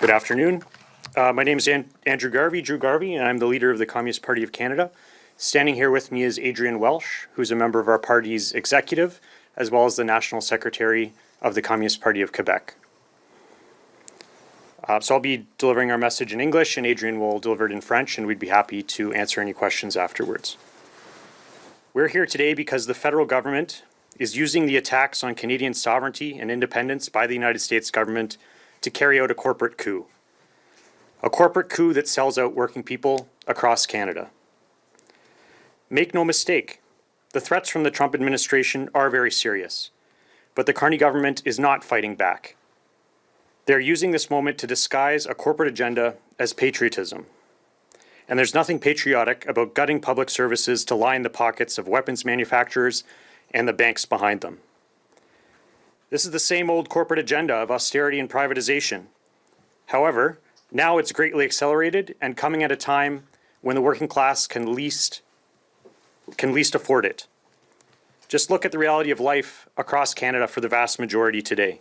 Good afternoon. My name is Andrew Garvey, Drew Garvey, and I'm the leader of the Communist Party of Canada. Standing here with me is Adrian Welsh, who's a member of our party's executive, as well as the National Secretary of the Communist Party of Quebec. So I'll be delivering our message in English, and Adrian will deliver it in French, and we'd be happy to answer any questions afterwards. We're here today because the federal government is using the attacks on Canadian sovereignty and independence by the United States government to carry out a corporate coup. A corporate coup that sells out working people across Canada. Make no mistake, the threats from the Trump administration are very serious, but the Carney government is not fighting back. They're using this moment to disguise a corporate agenda as patriotism. And there's nothing patriotic about gutting public services to line the pockets of weapons manufacturers and the banks behind them. This is the same old corporate agenda of austerity and privatization. However, now it's greatly accelerated and coming at a time when the working class can least afford it. Just look at the reality of life across Canada for the vast majority today.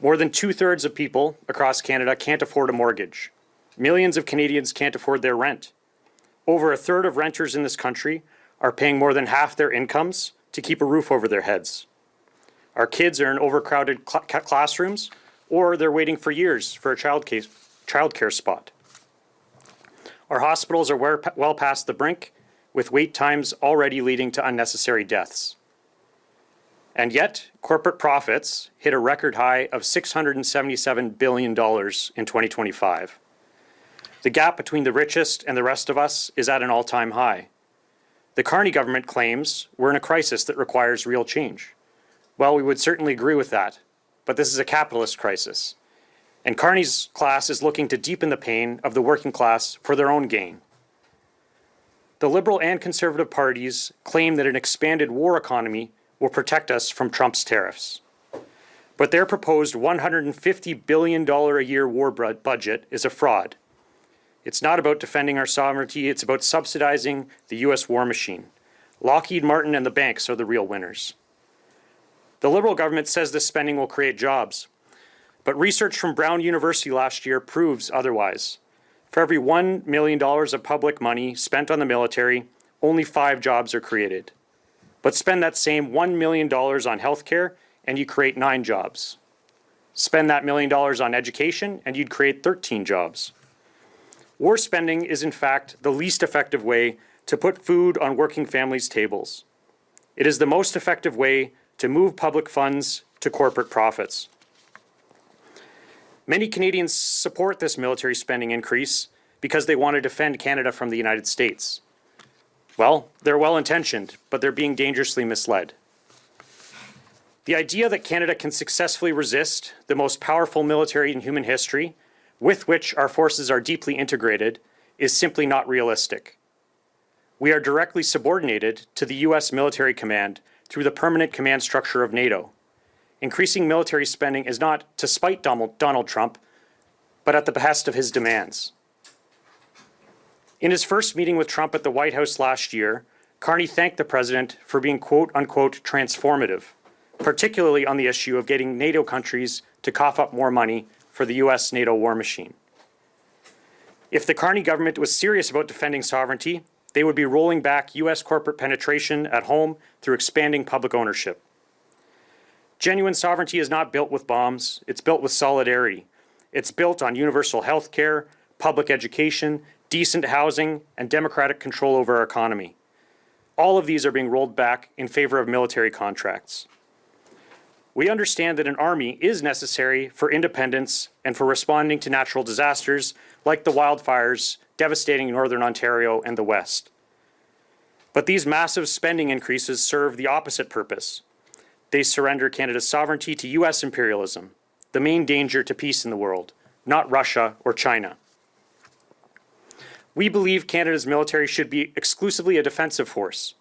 More than 2/3 of people across Canada can't afford a mortgage. Millions of Canadians can't afford their rent. Over 1/3 of renters in this country are paying more than half their incomes to keep a roof over their heads. Our kids are in overcrowded classrooms, or they're waiting for years for a childcare spot. Our hospitals are well past the brink, with wait times already leading to unnecessary deaths. And yet, corporate profits hit a record high of $677 billion in 2025. The gap between the richest and the rest of us is at an all-time high. The Carney government claims we're in a crisis that requires real change. Well, we would certainly agree with that, but this is a capitalist crisis. And Carney's class is looking to deepen the pain of the working class for their own gain. The Liberal and Conservative parties claim that an expanded war economy will protect us from Trump's tariffs. But their proposed $150 billion a year war budget is a fraud. It's not about defending our sovereignty, it's about subsidizing the U.S. war machine. Lockheed Martin and the banks are the real winners. The Liberal government says this spending will create jobs, but research from Brown University last year proves otherwise. For every $1 million of public money spent on the military, only 5 jobs are created. But spend that same $1 million on healthcare and you create 9 jobs. Spend that $1 million on education and you'd create 13 jobs. War spending is in fact the least effective way to put food on working families' tables. It is the most effective way to move public funds to corporate profits. Many Canadians support this military spending increase because they want to defend Canada from the United States. Well, they're well-intentioned, but they're being dangerously misled. The idea that Canada can successfully resist the most powerful military in human history, with which our forces are deeply integrated, is simply not realistic. We are directly subordinated to the U.S. military command through the permanent command structure of NATO. Increasing military spending is not to spite Donald Trump, but at the behest of his demands. In his first meeting with Trump at the White House last year, Carney thanked the president for being quote-unquote transformative, particularly on the issue of getting NATO countries to cough up more money for the U.S. NATO war machine. If the Carney government was serious about defending sovereignty, they would be rolling back U.S. corporate penetration at home through expanding public ownership. Genuine sovereignty is not built with bombs, it's built with solidarity. It's built on universal health care, public education, decent housing, and democratic control over our economy. All of these are being rolled back in favor of military contracts. We understand that an army is necessary for independence and for responding to natural disasters like the wildfires devastating Northern Ontario and the West. But these massive spending increases serve the opposite purpose. They surrender Canada's sovereignty to U.S. imperialism, the main danger to peace in the world, not Russia or China. We believe Canada's military should be exclusively a defensive force.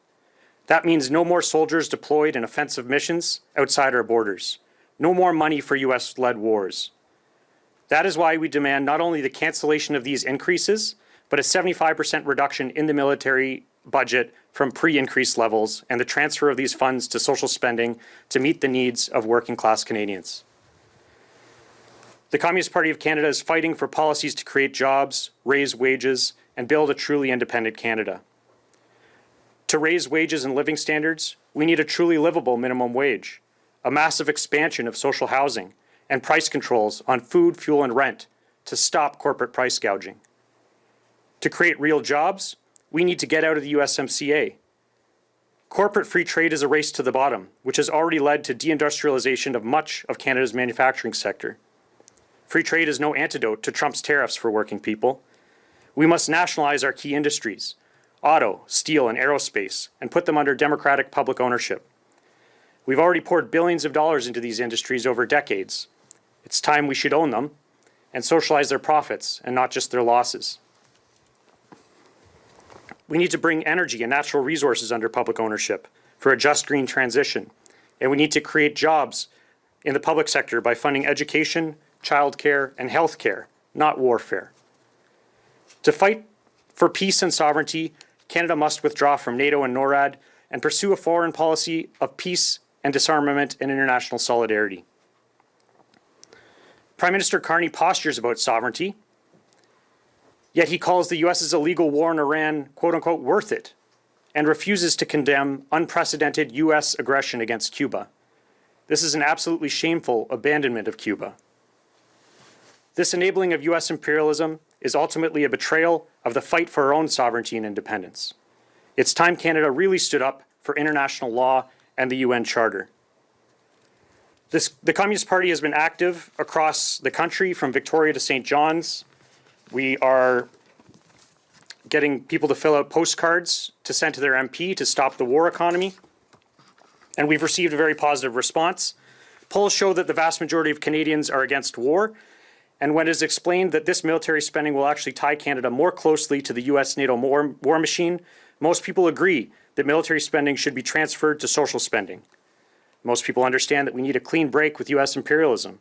That means no more soldiers deployed in offensive missions outside our borders. No more money for U.S.-led wars. That is why we demand not only the cancellation of these increases, but a 75% reduction in the military budget from pre-increase levels and the transfer of these funds to social spending to meet the needs of working-class Canadians. The Communist Party of Canada is fighting for policies to create jobs, raise wages, and build a truly independent Canada. To raise wages and living standards, we need a truly livable minimum wage, a massive expansion of social housing, and price controls on food, fuel, and rent to stop corporate price gouging. To create real jobs, we need to get out of the USMCA. Corporate free trade is a race to the bottom, which has already led to deindustrialization of much of Canada's manufacturing sector. Free trade is no antidote to Trump's tariffs for working people. We must nationalize our key industries, auto, steel, and aerospace, and put them under democratic public ownership. We've already poured billions of dollars into these industries over decades. It's time we should own them and socialize their profits and not just their losses. We need to bring energy and natural resources under public ownership for a just green transition, and we need to create jobs in the public sector by funding education, childcare, and healthcare, not warfare. To fight for peace and sovereignty, Canada must withdraw from NATO and NORAD and pursue a foreign policy of peace and disarmament and international solidarity. Prime Minister Carney postures about sovereignty, yet he calls the US's illegal war in Iran, quote unquote, worth it, and refuses to condemn unprecedented US aggression against Cuba. This is an absolutely shameful abandonment of Cuba. This enabling of US imperialism is ultimately a betrayal of the fight for our own sovereignty and independence. It's time Canada really stood up for international law and the UN Charter. The Communist Party has been active across the country from Victoria to St. John's. We are getting people to fill out postcards to send to their MP to stop the war economy. And we've received a very positive response. Polls show that the vast majority of Canadians are against war. And when it is explained that this military spending will actually tie Canada more closely to the US-NATO war machine, most people agree that military spending should be transferred to social spending. Most people understand that we need a clean break with US imperialism.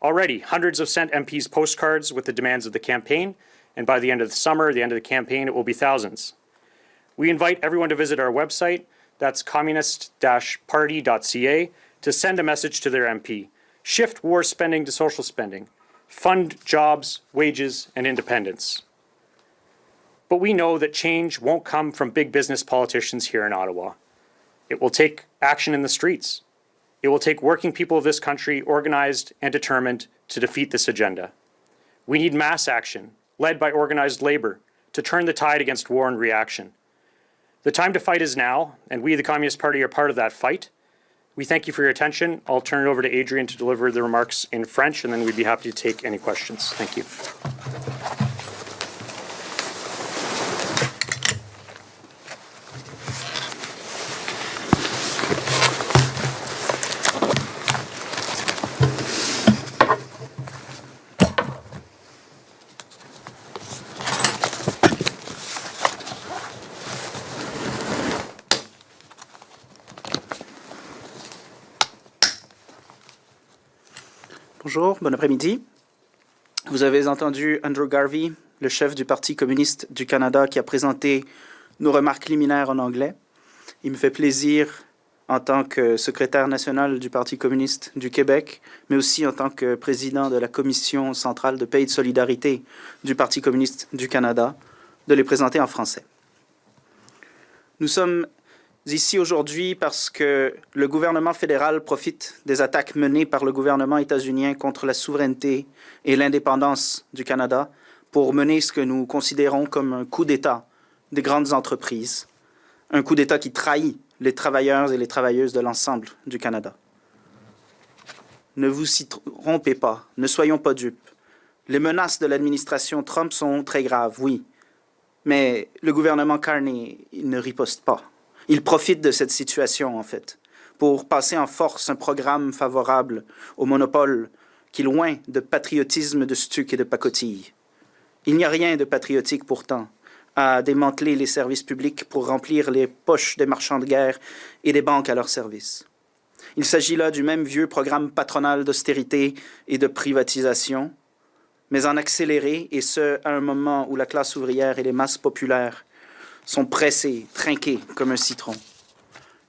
Already, hundreds have sent MPs postcards with the demands of the campaign, and by the end of the summer, the end of the campaign, it will be thousands. We invite everyone to visit our website, that's communist-party.ca, to send a message to their MP. Shift war spending to social spending. Fund jobs, wages, and independence. But we know that change won't come from big business politicians here in Ottawa. It will take action in the streets. It will take working people of this country organized and determined to defeat this agenda. We need mass action, led by organized labor, to turn the tide against war and reaction. The time to fight is now, and we, the Communist Party, are part of that fight. We thank you for your attention. I'll turn it over to Adrian to deliver the remarks in French, and then we'd be happy to take any questions. Thank you. Bonjour, bon après-midi. Vous avez entendu Andrew Garvey, le chef du Parti communiste du Canada, qui a présenté nos remarques liminaires en anglais. Il me fait plaisir, en tant que secrétaire national du Parti communiste du Québec, mais aussi en tant que président de la Commission centrale de paix et de solidarité du Parti communiste du Canada, de les présenter en français. Nous sommes ici aujourd'hui parce que le gouvernement fédéral profite des attaques menées par le gouvernement états-unien contre la souveraineté et l'indépendance du Canada pour mener ce que nous considérons comme un coup d'État des grandes entreprises, un coup d'État qui trahit les travailleurs et les travailleuses de l'ensemble du Canada. Ne vous y trompez pas, ne soyons pas dupes. Les menaces de l'administration Trump sont très graves, oui, mais le gouvernement Carney ne riposte pas. Il profite de cette situation, en fait, pour passer en force un programme favorable au monopole qui est loin de patriotisme de stuc et de pacotille. Il n'y a rien de patriotique, pourtant, à démanteler les services publics pour remplir les poches des marchands de guerre et des banques à leur service. Il s'agit là du même vieux programme patronal d'austérité et de privatisation, mais en accéléré, et ce, à un moment où la classe ouvrière et les masses populaires sont pressés, trinqués comme un citron.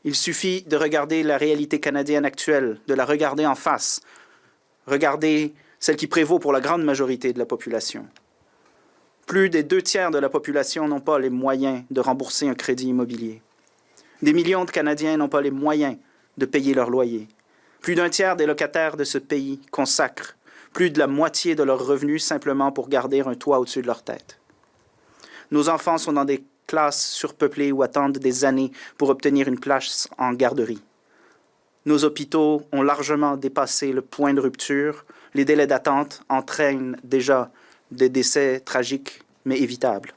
Il suffit de regarder la réalité canadienne actuelle, de la regarder en face, regarder celle qui prévaut pour la grande majorité de la population. Plus des 2/3 de la population n'ont pas les moyens de rembourser un crédit immobilier. Des millions de Canadiens n'ont pas les moyens de payer leur loyer. Plus d'1/3 des locataires de ce pays consacrent plus de la moitié de leurs revenus simplement pour garder un toit au-dessus de leur tête. Nos enfants sont dans des classes surpeuplées ou attendent des années pour obtenir une place en garderie. Nos hôpitaux ont largement dépassé le point de rupture. Les délais d'attente entraînent déjà des décès tragiques mais évitables.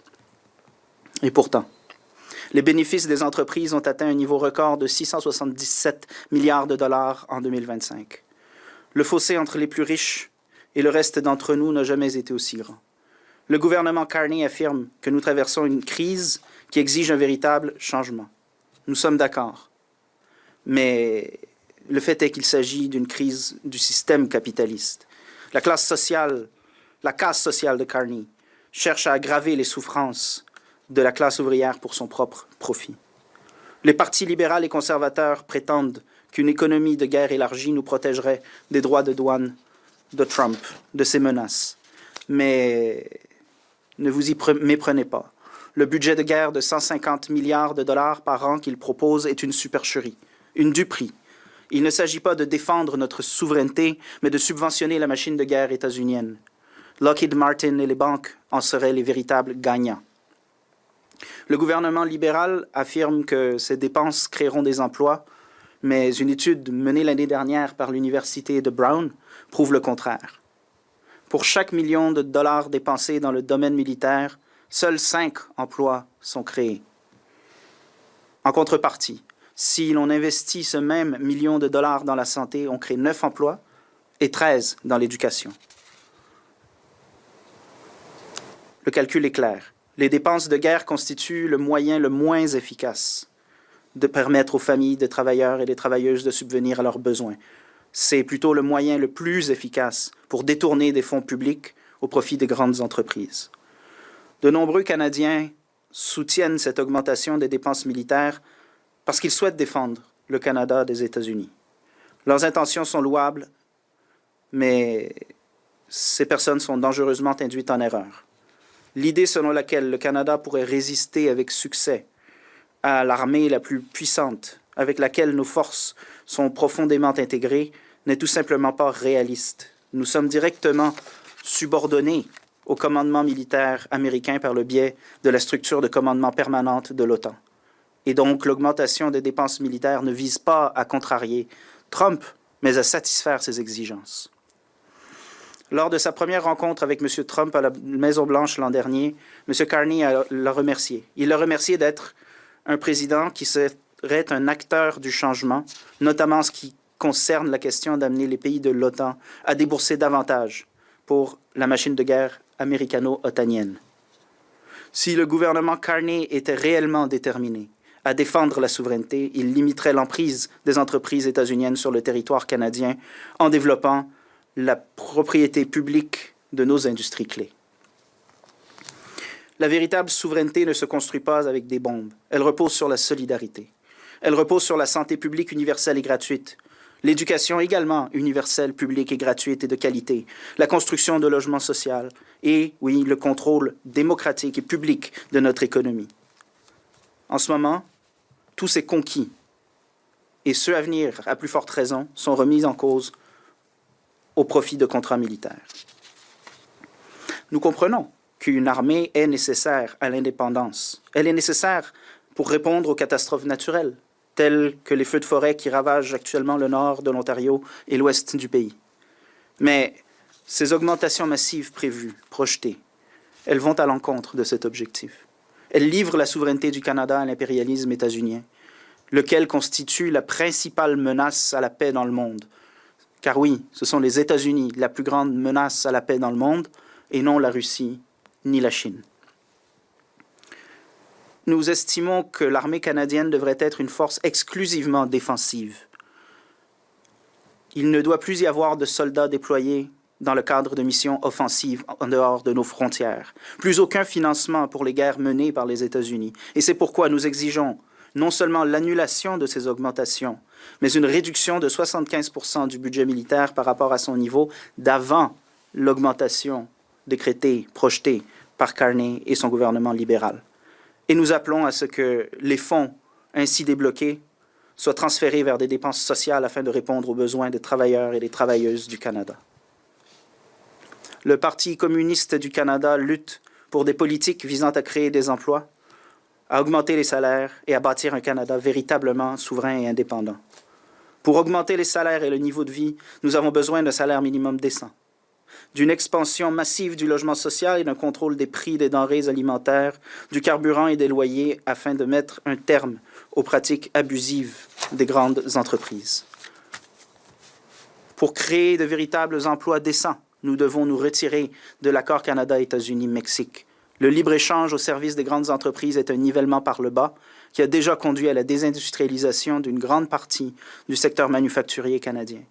Et pourtant, les bénéfices des entreprises ont atteint un niveau record de 677 milliards de dollars en 2025. Le fossé entre les plus riches et le reste d'entre nous n'a jamais été aussi grand. Le gouvernement Carney affirme que nous traversons une crise qui exige un véritable changement. Nous sommes d'accord. Mais le fait est qu'il s'agit d'une crise du système capitaliste. La casse sociale de Carney cherche à aggraver les souffrances de la classe ouvrière pour son propre profit. Les partis libéral et conservateurs prétendent qu'une économie de guerre élargie nous protégerait des droits de douane de Trump, de ses menaces. Mais ne vous y méprenez pas. Le budget de guerre de 150 milliards de dollars par an qu'il propose est une supercherie, une duperie. Il ne s'agit pas de défendre notre souveraineté, mais de subventionner la machine de guerre états-unienne. Lockheed Martin et les banques en seraient les véritables gagnants. Le gouvernement libéral affirme que ces dépenses créeront des emplois, mais une étude menée l'année dernière par l'Université de Brown prouve le contraire. Pour chaque million de dollars dépensés dans le domaine militaire, seuls 5 emplois sont créés. En contrepartie, si l'on investit ce même million de dollars dans la santé, on crée 9 emplois et 13 dans l'éducation. Le calcul est clair. Les dépenses de guerre constituent le moyen le moins efficace de permettre aux familles des travailleurs et des travailleuses de subvenir à leurs besoins. C'est plutôt le moyen le plus efficace pour détourner des fonds publics au profit des grandes entreprises. De nombreux Canadiens soutiennent cette augmentation des dépenses militaires parce qu'ils souhaitent défendre le Canada des États-Unis. Leurs intentions sont louables, mais ces personnes sont dangereusement induites en erreur. L'idée selon laquelle le Canada pourrait résister avec succès à l'armée la plus puissante avec laquelle nos forces sont profondément intégrées n'est tout simplement pas réaliste. Nous sommes directement subordonnés au commandement militaire américain par le biais de la structure de commandement permanente de l'OTAN. Et donc, l'augmentation des dépenses militaires ne vise pas à contrarier Trump, mais à satisfaire ses exigences. Lors de sa première rencontre avec M. Trump à la Maison-Blanche l'an dernier, M. Carney l'a remercié. Il l'a remercié d'être un président qui serait un acteur du changement, notamment en ce qui concerne la question d'amener les pays de l'OTAN à débourser davantage pour la machine de guerre américano-otanienne. Si le gouvernement Carney était réellement déterminé à défendre la souveraineté, il limiterait l'emprise des entreprises états-uniennes sur le territoire canadien en développant la propriété publique de nos industries clés. La véritable souveraineté ne se construit pas avec des bombes. Elle repose sur la solidarité. Elle repose sur la santé publique universelle et gratuite, l'éducation également universelle, publique et gratuite et de qualité, la construction de logements sociaux et, oui, le contrôle démocratique et public de notre économie. En ce moment, tous ces conquis et ceux à venir, à plus forte raison, sont remis en cause au profit de contrats militaires. Nous comprenons qu'une armée est nécessaire à l'indépendance. Elle est nécessaire pour répondre aux catastrophes naturelles, telles que les feux de forêt qui ravagent actuellement le nord de l'Ontario et l'ouest du pays. Mais ces augmentations massives prévues, projetées, elles vont à l'encontre de cet objectif. Elles livrent la souveraineté du Canada à l'impérialisme états-unien, lequel constitue la principale menace à la paix dans le monde. Car oui, ce sont les États-Unis la plus grande menace à la paix dans le monde, et non la Russie ni la Chine. Nous estimons que l'armée canadienne devrait être une force exclusivement défensive. Il ne doit plus y avoir de soldats déployés dans le cadre de missions offensives en dehors de nos frontières. Plus aucun financement pour les guerres menées par les États-Unis. Et c'est pourquoi nous exigeons non seulement l'annulation de ces augmentations, mais une réduction de 75% du budget militaire par rapport à son niveau d'avant l'augmentation décrétée, projetée par Carney et son gouvernement libéral. Et nous appelons à ce que les fonds ainsi débloqués soient transférés vers des dépenses sociales afin de répondre aux besoins des travailleurs et des travailleuses du Canada. Le Parti communiste du Canada lutte pour des politiques visant à créer des emplois, à augmenter les salaires et à bâtir un Canada véritablement souverain et indépendant. Pour augmenter les salaires et le niveau de vie, nous avons besoin d'un salaire minimum décent, d'une expansion massive du logement social et d'un contrôle des prix des denrées alimentaires, du carburant et des loyers afin de mettre un terme aux pratiques abusives des grandes entreprises. Pour créer de véritables emplois décents, nous devons nous retirer de l'accord Canada-États-Unis-Mexique. Le libre-échange au service des grandes entreprises est un nivellement par le bas qui a déjà conduit à la désindustrialisation d'une grande partie du secteur manufacturier canadien.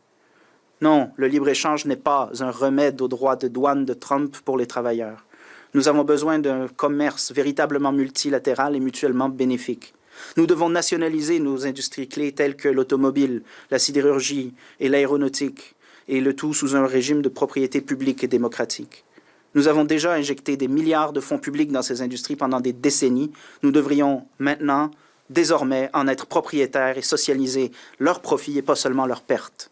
Non, le libre-échange n'est pas un remède aux droits de douane de Trump pour les travailleurs. Nous avons besoin d'un commerce véritablement multilatéral et mutuellement bénéfique. Nous devons nationaliser nos industries clés telles que l'automobile, la sidérurgie et l'aéronautique, et le tout sous un régime de propriété publique et démocratique. Nous avons déjà injecté des milliards de fonds publics dans ces industries pendant des décennies. Nous devrions maintenant, désormais, en être propriétaires et socialiser leurs profits et pas seulement leurs pertes.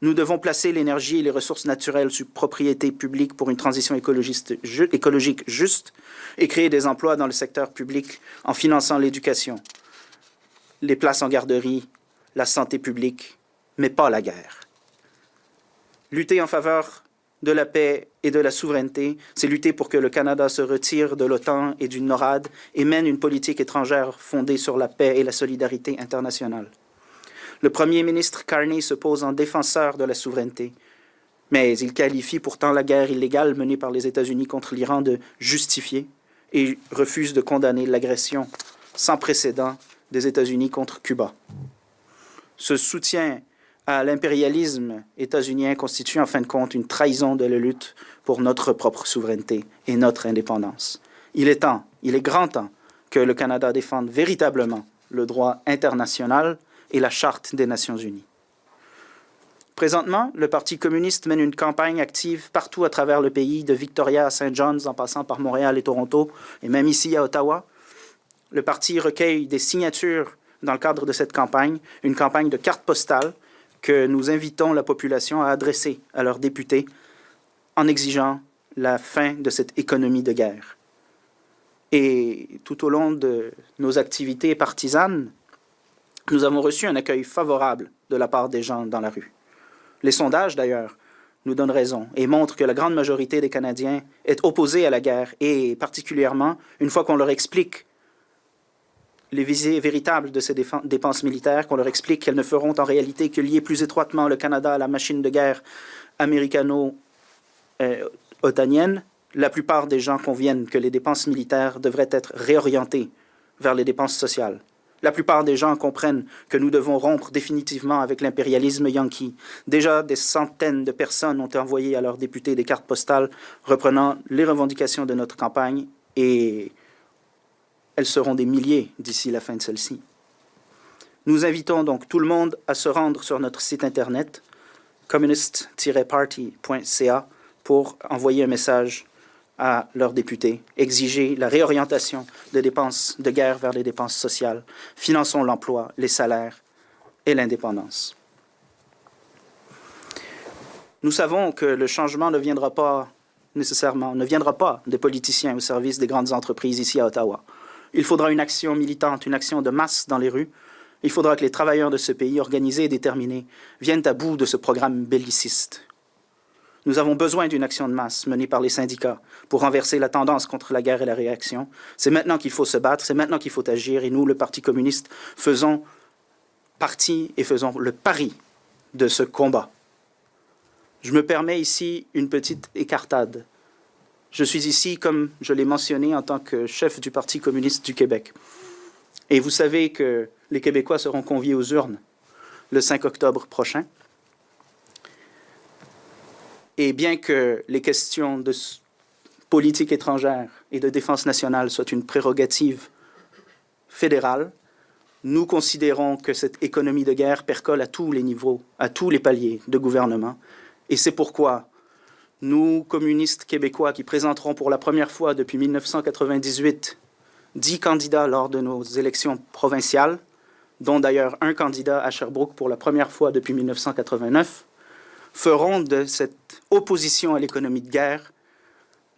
Nous devons placer l'énergie et les ressources naturelles sous propriété publique pour une transition écologique juste et créer des emplois dans le secteur public en finançant l'éducation, les places en garderie, la santé publique, mais pas la guerre. Lutter en faveur de la paix et de la souveraineté, c'est lutter pour que le Canada se retire de l'OTAN et du NORAD et mène une politique étrangère fondée sur la paix et la solidarité internationale. Le premier ministre Carney se pose en défenseur de la souveraineté, mais il qualifie pourtant la guerre illégale menée par les États-Unis contre l'Iran de justifiée et refuse de condamner l'agression sans précédent des États-Unis contre Cuba. Ce soutien à l'impérialisme états-unien constitue en fin de compte une trahison de la lutte pour notre propre souveraineté et notre indépendance. Il est grand temps que le Canada défende véritablement le droit international et la Charte des Nations unies. Présentement, le Parti communiste mène une campagne active partout à travers le pays, de Victoria à St. John's, en passant par Montréal et Toronto, et même ici à Ottawa. Le parti recueille des signatures dans le cadre de cette campagne, une campagne de cartes postales que nous invitons la population à adresser à leurs députés en exigeant la fin de cette économie de guerre. Et tout au long de nos activités partisanes, nous avons reçu un accueil favorable de la part des gens dans la rue. Les sondages, d'ailleurs, nous donnent raison et montrent que la grande majorité des Canadiens est opposée à la guerre et particulièrement, une fois qu'on leur explique les visées véritables de ces dépenses militaires, qu'on leur explique qu'elles ne feront en réalité que lier plus étroitement le Canada à la machine de guerre américano-otanienne, la plupart des gens conviennent que les dépenses militaires devraient être réorientées vers les dépenses sociales. La plupart des gens comprennent que nous devons rompre définitivement avec l'impérialisme yankee. Déjà, des centaines de personnes ont envoyé à leurs députés des cartes postales reprenant les revendications de notre campagne et elles seront des milliers d'ici la fin de celle-ci. Nous invitons donc tout le monde à se rendre sur notre site internet communist-party.ca pour envoyer un message à leurs députés, exiger la réorientation des dépenses de guerre vers les dépenses sociales. Finançons l'emploi, les salaires et l'indépendance. Nous savons que le changement ne viendra pas des politiciens au service des grandes entreprises ici à Ottawa. Il faudra une action militante, une action de masse dans les rues. Il faudra que les travailleurs de ce pays, organisés et déterminés, viennent à bout de ce programme belliciste. Nous avons besoin d'une action de masse menée par les syndicats pour renverser la tendance contre la guerre et la réaction. C'est maintenant qu'il faut se battre, c'est maintenant qu'il faut agir. Et nous, le Parti communiste, faisons partie et faisons le pari de ce combat. Je me permets ici une petite écartade. Je suis ici, comme je l'ai mentionné, en tant que chef du Parti communiste du Québec. Et vous savez que les Québécois seront conviés aux urnes le 5 octobre prochain. Et bien que les questions de politique étrangère et de défense nationale soient une prérogative fédérale, nous considérons que cette économie de guerre percole à tous les niveaux, à tous les paliers de gouvernement. Et c'est pourquoi nous, communistes québécois, qui présenterons pour la première fois depuis 1998 10 candidats lors de nos élections provinciales, dont d'ailleurs un candidat à Sherbrooke pour la première fois depuis 1989, feront de cette opposition à l'économie de guerre,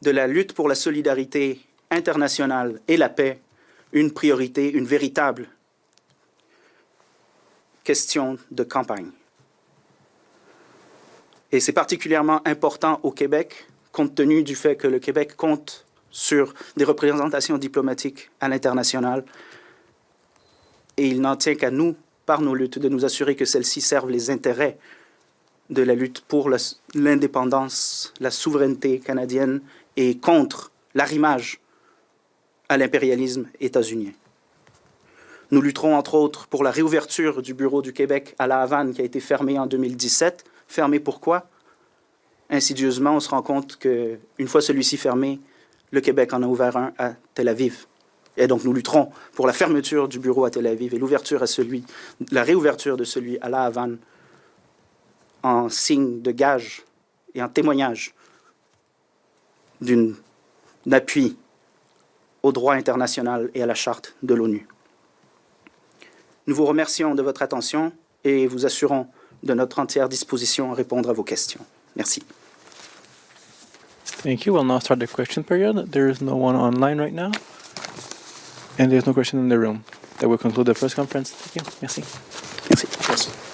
de la lutte pour la solidarité internationale et la paix, une priorité, une véritable question de campagne. Et c'est particulièrement important au Québec, compte tenu du fait que le Québec compte sur des représentations diplomatiques à l'international. Et il n'en tient qu'à nous, par nos luttes, de nous assurer que celles-ci servent les intérêts de la lutte pour l'indépendance, la souveraineté canadienne et contre l'arrimage à l'impérialisme états-unien. Nous lutterons entre autres pour la réouverture du bureau du Québec à La Havane qui a été fermé en 2017. Fermé pourquoi? Insidieusement, on se rend compte qu'une fois celui-ci fermé, le Québec en a ouvert un à Tel Aviv. Et donc nous lutterons pour la fermeture du bureau à Tel Aviv et la réouverture de celui à La Havane en signe de gage et en témoignage d'un appui au droit international et à la charte de l'ONU. Nous vous remercions de votre attention et vous assurons de notre entière disposition à répondre à vos questions. Merci. Thank you. We'll now start the question period. There is no one online right now. And there's no question in the room. That will conclude the press conference. Thank you. Merci. Merci. Merci.